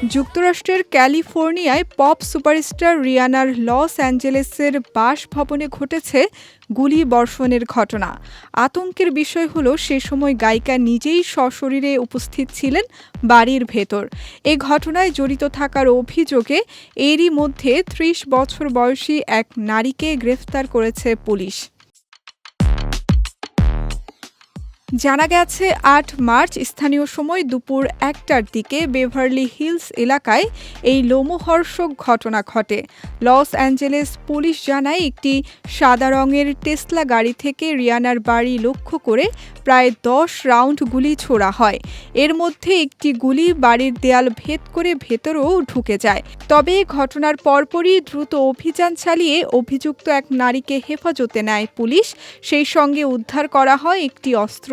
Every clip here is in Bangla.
যুক্তরাষ্ট্রের ক্যালিফোর্নিয়ায় পপ সুপারস্টার রিয়ানার লস অ্যাঞ্জেলেসের বাসভবনে ঘটেছে গুলি বর্ষণের ঘটনা। আতঙ্কের বিষয় হলো সে সময় গায়িকা নিজেই সশরীরে উপস্থিত ছিলেন বাড়ির ভেতর। এ ঘটনায় জড়িত থাকার অভিযোগে এরই মধ্যে ৩০ বছর বয়সী এক নারীকে গ্রেফতার করেছে পুলিশ। জানা গেছে ৮ মার্চ স্থানীয় সময় দুপুর ১টার দিকে বেভারলি হিলস এলাকায় এই লোমহর্ষক ঘটনা ঘটে। লস অ্যাঞ্জেলেস পুলিশ জানায় একটি সাদা রঙের টেসলা গাড়ি থেকে রিয়ানার বাড়ি লক্ষ্য করে প্রায় ১০ রাউন্ড গুলি ছোড়া হয়। এর মধ্যে একটি গুলি বাড়ির দেয়াল ভেদ করে ভেতরেও ঢুকে যায়। তবে ঘটনার পরপরই দ্রুত অভিযান চালিয়ে অভিযুক্ত এক নারীকে হেফাজতে নেয় পুলিশ। সেই সঙ্গে উদ্ধার করা হয় একটি অস্ত্র।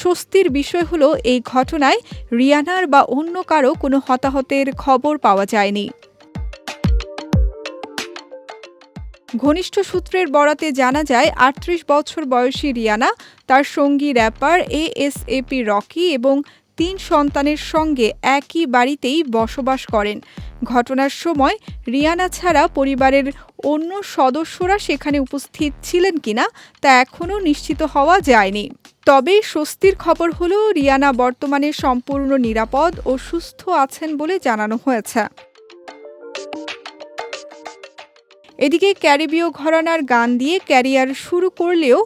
স্বস্তির বিষয় হলো এই ঘটনায় রিয়ানার বা অন্য কারো কোনো হতাহতের খবর পাওয়া যায়নি। ঘনিষ্ঠ সূত্রের বরাতে জানা যায় ৩৮ বছর বয়সী রিয়ানা তার সঙ্গী র্যাপার এএসএপি রকি এবং ৩ সন্তানের সঙ্গে একই বাড়িতেই বসবাস করেন। ঘটনার সময় রিয়ানা ছাড়া পরিবারের অন্য সদস্যরা সেখানে উপস্থিত ছিলেন কিনা তা এখনও নিশ্চিত হওয়া যায়নি। তবে স্বস্তির খবর হলো রিয়ানা বর্তমানে সম্পূর্ণ নিরাপদ ও সুস্থ আছেন বলে জানানো হয়েছে। এদিকে ক্যারিবীয় ঘরানার গান দিয়ে ক্যারিয়ার শুরু করলেও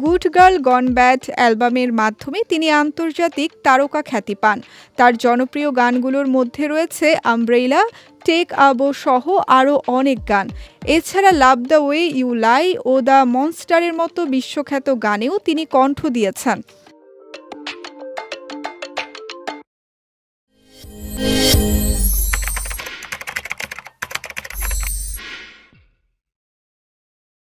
গুড গার্ল গন ব্যাড অ্যালবামের মাধ্যমে তিনি আন্তর্জাতিক তারকা খ্যাতি পান। তার জনপ্রিয় গানগুলোর মধ্যে রয়েছে আমব্রেলা, টেক আ বো সহ আরও অনেক গান। এছাড়া love the way you lie ও দ্য মনস্টারের মতো বিশ্বখ্যাত গানেও তিনি কণ্ঠ দিয়েছেন।